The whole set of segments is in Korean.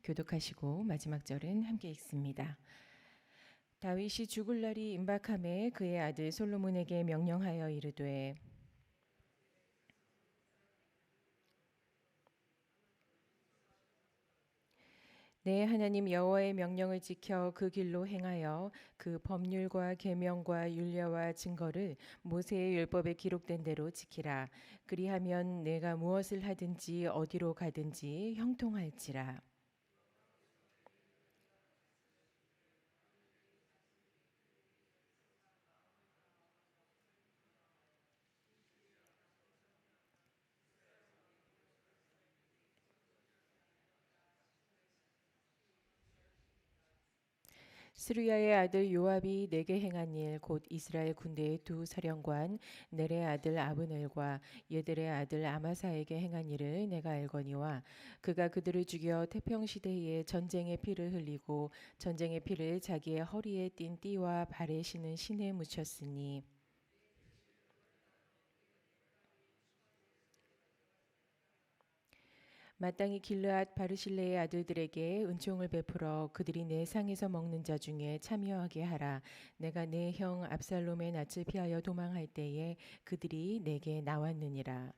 교독하시고 마지막 절은 함께 읽습니다. 다윗이 죽을 날이 임박함에 그의 아들 솔로몬에게 명령하여 이르되 내 하나님 여호와의 명령을 지켜 그 길로 행하여 그 법률과 계명과 율례와 증거를 모세의 율법에 기록된 대로 지키라. 그리하면 내가 무엇을 하든지 어디로 가든지 형통할지라. 스루야의 아들 요압이 내게 행한 일 곧 이스라엘 군대의 두 사령관 넬의 아들 아브넬과 예들의 아들 아마사에게 행한 일을 내가 알거니와 그가 그들을 죽여 태평 시대에 전쟁의 피를 흘리고 전쟁의 피를 자기의 허리에 띤 띠와 발에 신은 신에 묻혔으니 마땅히 길르앗 바르실레의 아들들에게 은총을 베풀어 그들이 내 상에서 먹는 자 중에 참여하게 하라. 내가 내 형 압살롬의 낯을 피하여 도망할 때에 그들이 내게 나왔느니라.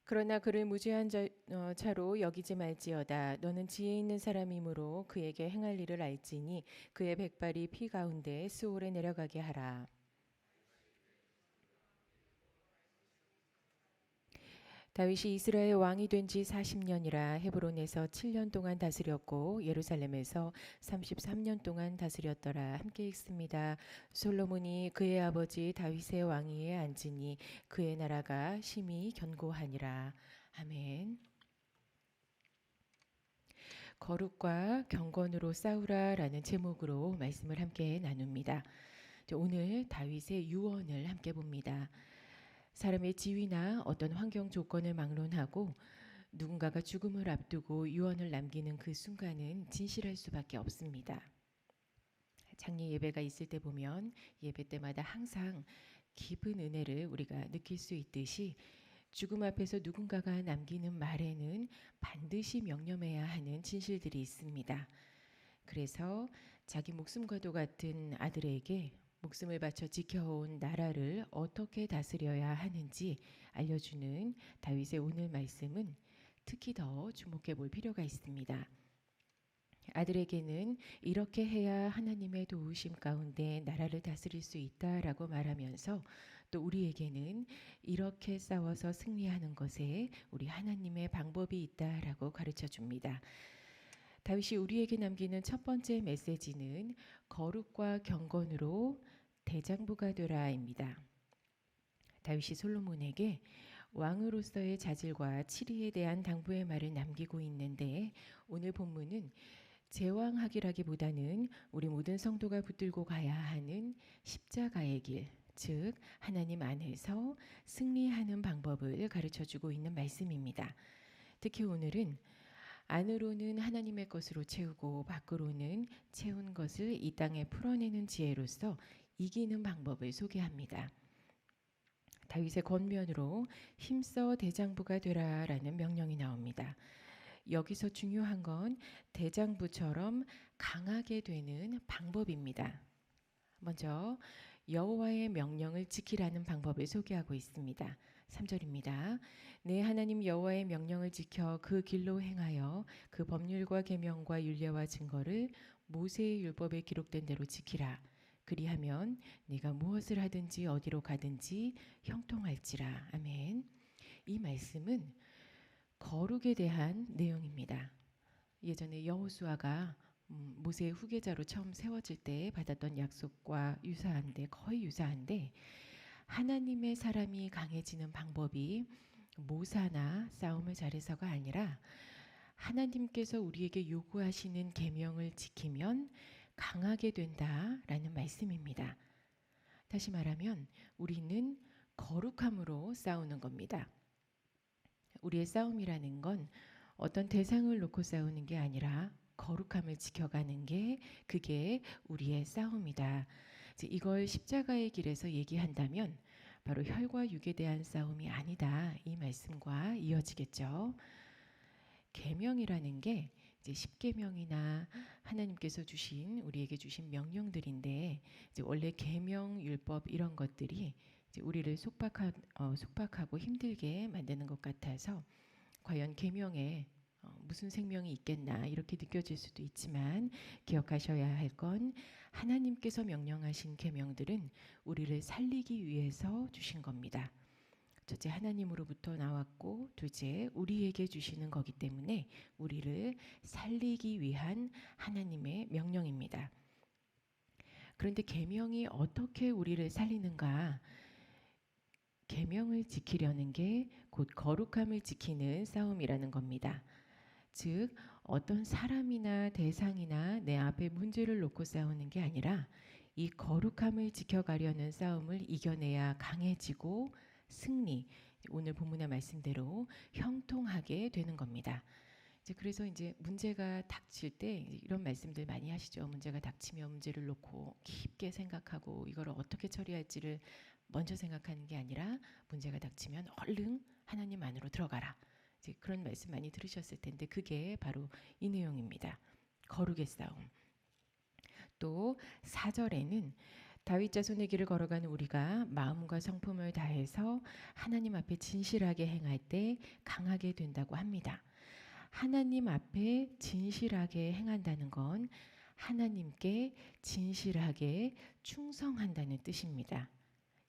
그러나 그를 무죄한 자로 여기지 말지어다. 너는 지혜 있는 사람이므로 그에게 행할 일을 알지니 그의 백발이 피 가운데 수올에 내려가게 하라. 다윗이 이스라엘 왕이 된 지 40년이라 헤브론에서 7년 동안 다스렸고 예루살렘에서 33년 동안 다스렸더라. 함께 읽습니다. 솔로몬이 그의 아버지 다윗의 왕위에 앉으니 그의 나라가 심히 견고하니라. 아멘. 거룩과 경건으로 싸우라라는 제목으로 말씀을 함께 나눕니다. 오늘 다윗의 유언을 함께 봅니다. 사람의 지위나 어떤 환경 조건을 막론하고 누군가가 죽음을 앞두고 유언을 남기는 그 순간은 진실할 수밖에 없습니다. 장례 예배가 있을 때 보면 예배 때마다 항상 깊은 은혜를 우리가 느낄 수 있듯이 죽음 앞에서 누군가가 남기는 말에는 반드시 명령해야 하는 진실들이 있습니다. 그래서 자기 목숨과도 같은 아들에게 목숨을 바쳐 지켜온 나라를 어떻게 다스려야 하는지 알려주는 다윗의 오늘 말씀은 특히 더 주목해 볼 필요가 있습니다. 아들에게는 이렇게 해야 하나님의 도우심 가운데 나라를 다스릴 수 있다라고 말하면서 또 우리에게는 이렇게 싸워서 승리하는 것에 우리 하나님의 방법이 있다라고 가르쳐 줍니다. 다윗이 우리에게 남기는 첫 번째 메시지는 거룩과 경건으로 대장부가 되라입니다. 다윗이 솔로몬에게 왕으로서의 자질과 치리에 대한 당부의 말을 남기고 있는데 오늘 본문은 제왕학이라기보다는 우리 모든 성도가 붙들고 가야 하는 십자가의 길, 즉 하나님 안에서 승리하는 방법을 가르쳐주고 있는 말씀입니다. 특히 오늘은 안으로는 하나님의 것으로 채우고 밖으로는 채운 것을 이 땅에 풀어내는 지혜로서 이기는 방법을 소개합니다. 다윗의 권면으로 힘써 대장부가 되라라는 명령이 나옵니다. 여기서 중요한 건 대장부처럼 강하게 되는 방법입니다. 먼저 여호와의 명령을 지키라는 방법을 소개하고 있습니다. 3절입니다. 내 하나님 여호와의 명령을 지켜 그 길로 행하여 그 법률과 계명과 율례와 증거를 모세의 율법에 기록된 대로 지키라. 그리하면 네가 무엇을 하든지 어디로 가든지 형통할지라. 아멘. 이 말씀은 거룩에 대한 내용입니다. 예전에 여호수아가 모세의 후계자로 처음 세워질 때 받았던 약속과 유사한데 거의 유사한데 하나님의 사람이 강해지는 방법이 모사나 싸움을 잘해서가 아니라 하나님께서 우리에게 요구하시는 계명을 지키면 강하게 된다라는 말씀입니다. 다시 말하면 우리는 거룩함으로 싸우는 겁니다. 우리의 싸움이라는 건 어떤 대상을 놓고 싸우는 게 아니라 거룩함을 지켜가는 게 그게 우리의 싸움이다. 이걸 십자가의 길에서 얘기한다면 바로 혈과 육에 대한 싸움이 아니다. 이 말씀과 이어지겠죠. 계명이라는 게 이제 십계명이나 하나님께서 주신 우리에게 주신 명령들인데 이제 원래 계명, 율법 이런 것들이 이제 우리를 속박하고 힘들게 만드는 것 같아서 과연 계명에 무슨 생명이 있겠나 이렇게 느껴질 수도 있지만 기억하셔야 할 건 하나님께서 명령하신 계명들은 우리를 살리기 위해서 주신 겁니다. 첫째 하나님으로부터 나왔고 둘째 우리에게 주시는 거기 때문에 우리를 살리기 위한 하나님의 명령입니다. 그런데 계명이 어떻게 우리를 살리는가? 계명을 지키려는 게 곧 거룩함을 지키는 싸움이라는 겁니다. 즉 어떤 사람이나 대상이나 내 앞에 문제를 놓고 싸우는 게 아니라 이 거룩함을 지켜가려는 싸움을 이겨내야 강해지고 승리, 오늘 본문의 말씀대로 형통하게 되는 겁니다. 그래서 이제 문제가 닥칠 때 이런 말씀들 많이 하시죠. 문제가 닥치면 문제를 놓고 깊게 생각하고 이걸 어떻게 처리할지를 먼저 생각하는 게 아니라 문제가 닥치면 얼른 하나님 안으로 들어가라. 이제 그런 말씀 많이 들으셨을 텐데 그게 바로 이 내용입니다. 거룩의 싸움. 또 4절에는 다윗 자손의 길을 걸어가는 우리가 마음과 성품을 다해서 하나님 앞에 진실하게 행할 때 강하게 된다고 합니다. 하나님 앞에 진실하게 행한다는 건 하나님께 진실하게 충성한다는 뜻입니다.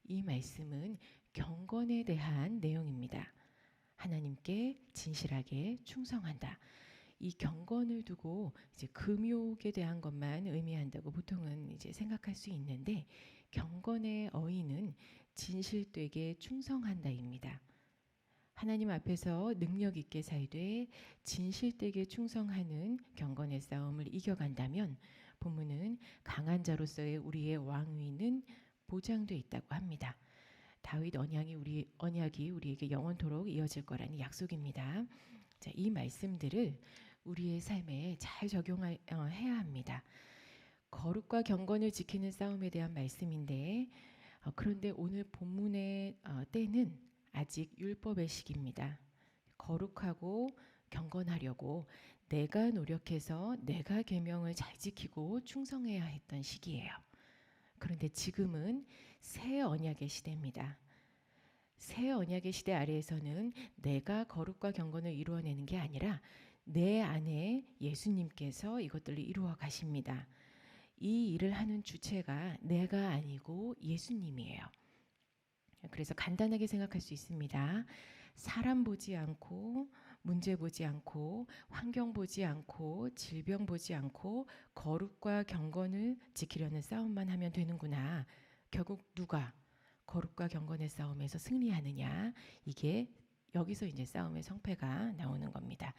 이 말씀은 경건에 대한 내용입니다. 하나님께 진실하게 충성한다. 이 경건을 두고 이제 금욕에 대한 것만 의미한다고 보통은 이제 생각할 수 있는데 경건의 어휘는 진실되게 충성한다입니다. 하나님 앞에서 능력 있게 살되 진실되게 충성하는 경건의 싸움을 이겨간다면 본문은 강한 자로서의 우리의 왕위는 보장돼 있다고 합니다. 다윗 언약이 우리에게 영원토록 이어질 거라는 약속입니다. 자, 이 말씀들을 우리의 삶에 잘 적용해야 합니다. 거룩과 경건을 지키는 싸움에 대한 말씀인데 그런데 오늘 본문의 때는 아직 율법의 시기입니다. 거룩하고 경건하려고 내가 노력해서 내가 계명을 잘 지키고 충성해야 했던 시기예요. 그런데 지금은 새 언약의 시대입니다. 새 언약의 시대 아래에서는 내가 거룩과 경건을 이루어내는 게 아니라 내 안에 예수님께서 이것들을 이루어 가십니다. 이 일을 하는 주체가 내가 아니고 예수님이에요. 그래서 간단하게 생각할 수 있습니다. 사람 보지 않고 문제 보지 않고 환경 보지 않고 질병 보지 않고 거룩과 경건을 지키려는 싸움만 하면 되는구나. 결국 누가 거룩과 경건의 싸움에서 승리하느냐. 이게 여기서 이제 싸움의 성패가 나오는 겁니다.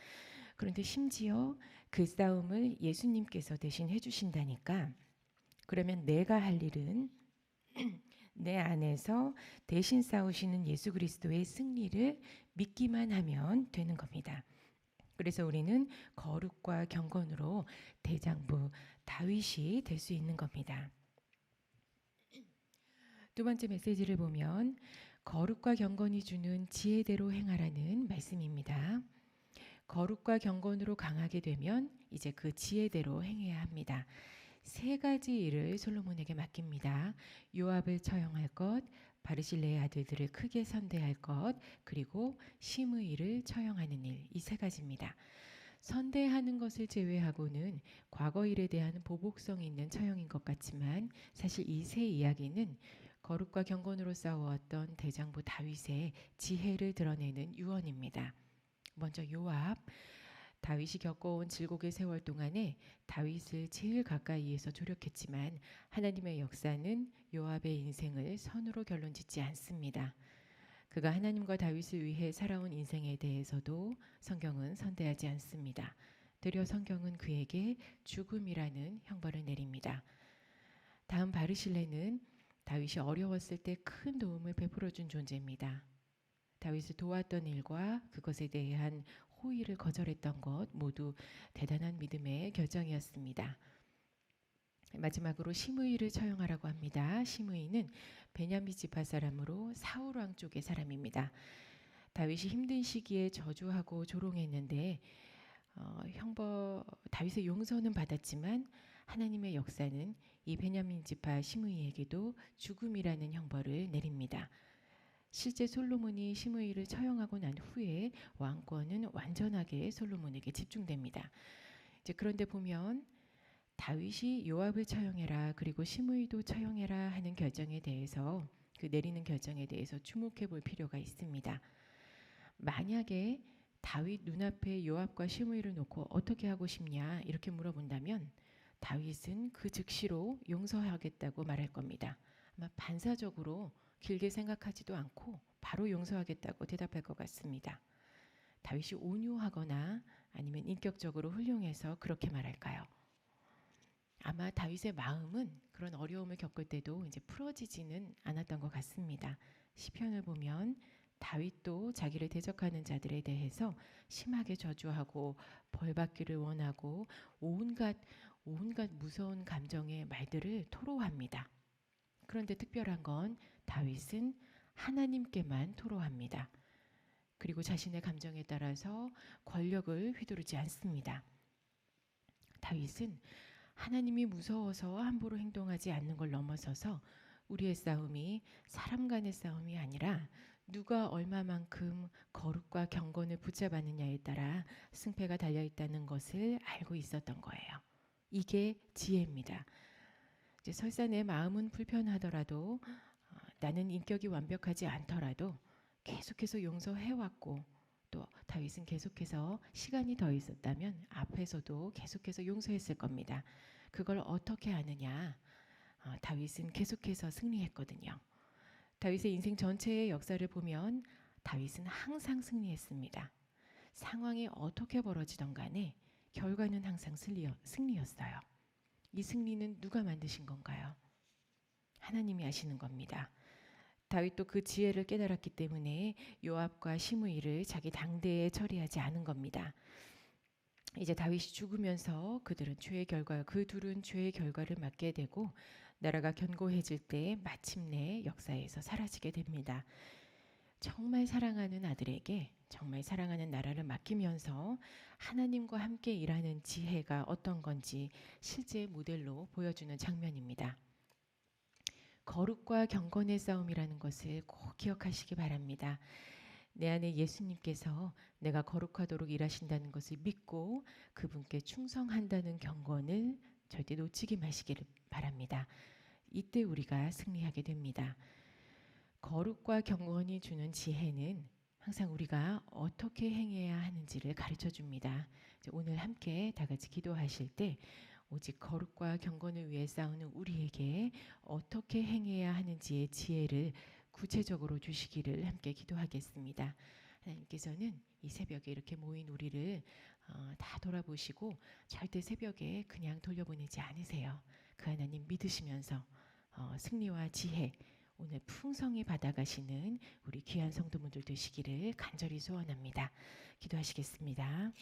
그런데 심지어 그 싸움을 예수님께서 대신 해주신다니까 그러면 내가 할 일은 내 안에서 대신 싸우시는 예수 그리스도의 승리를 믿기만 하면 되는 겁니다. 그래서 우리는 거룩과 경건으로 대장부 다윗이 될 수 있는 겁니다. 두 번째 메시지를 보면 거룩과 경건이 주는 지혜대로 행하라는 말씀입니다. 거룩과 경건으로 강하게 되면 이제 그 지혜대로 행해야 합니다. 세 가지 일을 솔로몬에게 맡깁니다. 요압을 처형할 것, 바르실레의 아들들을 크게 선대할 것, 그리고 시므이를 처형하는 일, 이 세 가지입니다. 선대하는 것을 제외하고는 과거 일에 대한 보복성 있는 처형인 것 같지만 사실 이 세 이야기는 거룩과 경건으로 싸워왔던 대장부 다윗의 지혜를 드러내는 유언입니다. 먼저 요압, 다윗이 겪어온 질곡의 세월 동안에 다윗을 제일 가까이에서 조력했지만 하나님의 역사는 요압의 인생을 선으로 결론짓지 않습니다. 그가 하나님과 다윗을 위해 살아온 인생에 대해서도 성경은 선대하지 않습니다. 되려 성경은 그에게 죽음이라는 형벌을 내립니다. 다음 바르실레는 다윗이 어려웠을 때 큰 도움을 베풀어 준 존재입니다. 다윗을 도왔던 일과 그것에 대한 호의를 거절했던 것 모두 대단한 믿음의 결정이었습니다. 마지막으로 시므이를 처형하라고 합니다. 시므이는 베냐민 지파 사람으로 사울 왕 쪽의 사람입니다. 다윗이 힘든 시기에 저주하고 조롱했는데 다윗의 용서는 받았지만 하나님의 역사는 이 베냐민 지파 시므이에게도 죽음이라는 형벌을 내립니다. 실제 솔로몬이 시므이를 처형하고 난 후에 왕권은 완전하게 솔로몬에게 집중됩니다. 이제 그런데 보면 다윗이 요압을 처형해라 그리고 시므이도 처형해라 하는 결정에 대해서 그 내리는 결정에 대해서 주목해 볼 필요가 있습니다. 만약에 다윗 눈앞에 요압과 시므이를 놓고 어떻게 하고 싶냐 이렇게 물어본다면 다윗은 그 즉시로 용서하겠다고 말할 겁니다. 아마 반사적으로 길게 생각하지도 않고 바로 용서하겠다고 대답할 것 같습니다. 다윗이 온유하거나 아니면 인격적으로 훌륭해서 그렇게 말할까요? 아마 다윗의 마음은 그런 어려움을 겪을 때도 이제 풀어지지는 않았던 것 같습니다. 시편을 보면 다윗도 자기를 대적하는 자들에 대해서 심하게 저주하고 벌받기를 원하고 온갖 무서운 감정의 말들을 토로합니다. 그런데 특별한 건 다윗은 하나님께만 토로합니다. 그리고 자신의 감정에 따라서 권력을 휘두르지 않습니다. 다윗은 하나님이 무서워서 함부로 행동하지 않는 걸 넘어서서 우리의 싸움이 사람 간의 싸움이 아니라 누가 얼마만큼 거룩과 경건을 붙잡았느냐에 따라 승패가 달려있다는 것을 알고 있었던 거예요. 이게 지혜입니다. 이제 설사 내 마음은 불편하더라도 나는 인격이 완벽하지 않더라도 계속해서 용서해왔고 또 다윗은 계속해서 시간이 더 있었다면 앞에서도 계속해서 용서했을 겁니다. 그걸 어떻게 아느냐? 다윗은 계속해서 승리했거든요. 다윗의 인생 전체의 역사를 보면 다윗은 항상 승리했습니다. 상황이 어떻게 벌어지던 간에 결과는 항상 승리였어요. 이 승리는 누가 만드신 건가요? 하나님이 하시는 겁니다. 다윗도 그 지혜를 깨달았기 때문에 요압과 시므이를 자기 당대에 처리하지 않은 겁니다. 이제 다윗이 죽으면서 그 둘은 죄의 결과를 맞게 되고 나라가 견고해질 때 마침내 역사에서 사라지게 됩니다. 정말 사랑하는 아들에게 정말 사랑하는 나라를 맡기면서 하나님과 함께 일하는 지혜가 어떤 건지 실제 모델로 보여주는 장면입니다. 거룩과 경건의 싸움이라는 것을 꼭 기억하시기 바랍니다. 내 안에 예수님께서 내가 거룩하도록 일하신다는 것을 믿고 그분께 충성한다는 경건을 절대 놓치지 마시기를 바랍니다. 이때 우리가 승리하게 됩니다. 거룩과 경건이 주는 지혜는 항상 우리가 어떻게 행해야 하는지를 가르쳐 줍니다. 오늘 함께 다 같이 기도하실 때 오직 거룩과 경건을 위해 싸우는 우리에게 어떻게 행해야 하는지의 지혜를 구체적으로 주시기를 함께 기도하겠습니다. 하나님께서는 이 새벽에 이렇게 모인 우리를 다 돌아보시고 절대 새벽에 그냥 돌려보내지 않으세요. 그 하나님 믿으시면서 승리와 지혜 오늘 풍성히 받아가시는 우리 귀한 성도분들 되시기를 간절히 소원합니다. 기도하시겠습니다.